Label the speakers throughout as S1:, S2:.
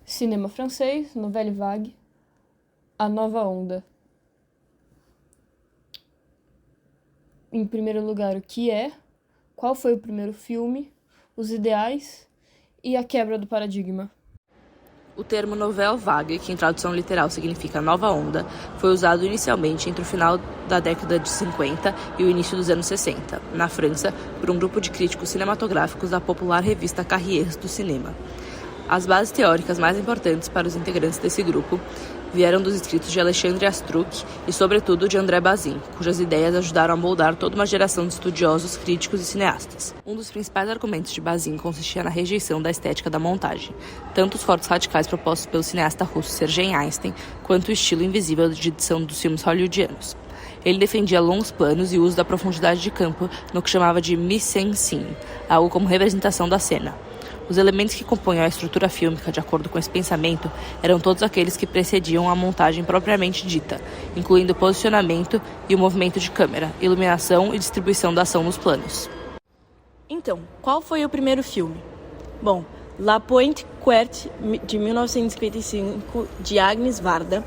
S1: Cinema francês, Nouvelle Vague, A Nova Onda. Em primeiro lugar, o que é, qual foi o primeiro filme, os ideais e a quebra do paradigma.
S2: O termo Nouvelle Vague, que em tradução literal significa nova onda, foi usado inicialmente entre o final da década de 50 e o início dos anos 60, na França, por um grupo de críticos cinematográficos da popular revista Carrière do cinema. As bases teóricas mais importantes para os integrantes desse grupo vieram dos escritos de Alexandre Astruc e, sobretudo, de André Bazin, cujas ideias ajudaram a moldar toda uma geração de estudiosos, críticos e cineastas. Um dos principais argumentos de Bazin consistia na rejeição da estética da montagem, tanto os cortes radicais propostos pelo cineasta russo Sergei Einstein, quanto o estilo invisível de edição dos filmes hollywoodianos. Ele defendia longos planos e o uso da profundidade de campo no que chamava de mise-en-scène, algo como representação da cena. Os elementos que compunham a estrutura fílmica, de acordo com esse pensamento, eram todos aqueles que precediam a montagem propriamente dita, incluindo o posicionamento e o movimento de câmera, iluminação e distribuição da ação nos planos.
S3: Então, qual foi o primeiro filme? Bom, La Pointe Courte, de 1955, de Agnes Varda,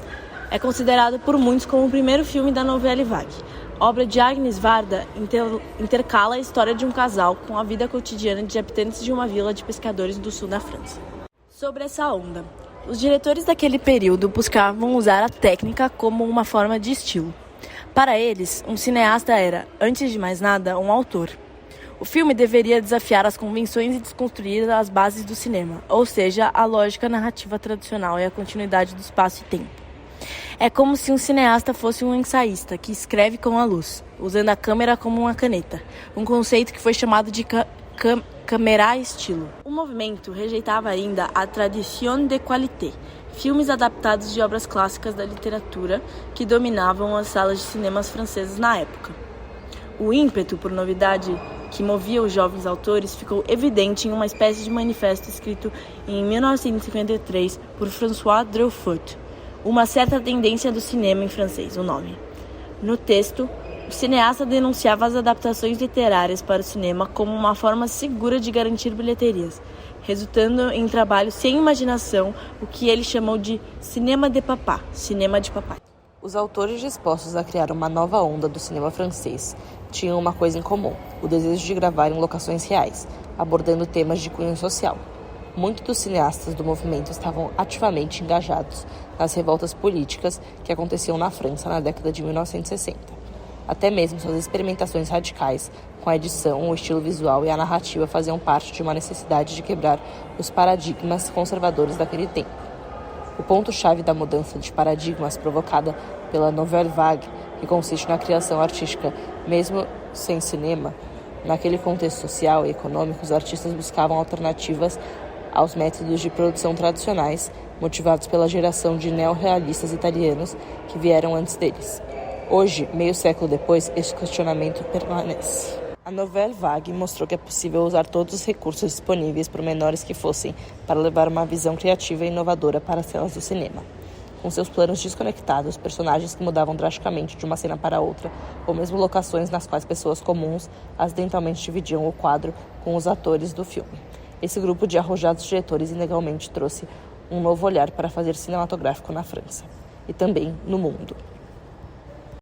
S3: é considerado por muitos como o primeiro filme da Nouvelle Vague. A obra de Agnes Varda intercala a história de um casal com a vida cotidiana de habitantes de uma vila de pescadores do sul da França. Sobre essa onda, os diretores daquele período buscavam usar a técnica como uma forma de estilo. Para eles, um cineasta era, antes de mais nada, um autor. O filme deveria desafiar as convenções e desconstruir as bases do cinema, ou seja, a lógica narrativa tradicional e a continuidade do espaço e tempo. É como se um cineasta fosse um ensaísta que escreve com a luz, usando a câmera como uma caneta, um conceito que foi chamado de caméra estilo. O movimento rejeitava ainda a tradition de qualité, filmes adaptados de obras clássicas da literatura que dominavam as salas de cinemas francesas na época. O ímpeto por novidade que movia os jovens autores ficou evidente em uma espécie de manifesto escrito em 1953 por François Truffaut, Uma certa tendência do cinema em francês, o nome. No texto, o cineasta denunciava as adaptações literárias para o cinema como uma forma segura de garantir bilheterias, resultando em trabalho sem imaginação, o que ele chamou de cinema de papai.
S2: Os autores dispostos a criar uma nova onda do cinema francês tinham uma coisa em comum, o desejo de gravar em locações reais, abordando temas de cunho social. Muitos dos cineastas do movimento estavam ativamente engajados nas revoltas políticas que aconteciam na França na década de 1960. Até mesmo suas experimentações radicais com a edição, o estilo visual e a narrativa faziam parte de uma necessidade de quebrar os paradigmas conservadores daquele tempo. O ponto-chave da mudança de paradigmas provocada pela Nouvelle Vague, que consiste na criação artística mesmo sem cinema, naquele contexto social e econômico, os artistas buscavam alternativas aos métodos de produção tradicionais, motivados pela geração de neorrealistas italianos que vieram antes deles. Hoje, meio século depois, esse questionamento permanece. A Nouvelle Vague mostrou que é possível usar todos os recursos disponíveis, por menores que fossem, para levar uma visão criativa e inovadora para as telas do cinema. Com seus planos desconectados, personagens que mudavam drasticamente de uma cena para outra, ou mesmo locações nas quais pessoas comuns acidentalmente dividiam o quadro com os atores do filme. Esse grupo de arrojados diretores inegavelmente trouxe um novo olhar para fazer cinematográfico na França e também no mundo.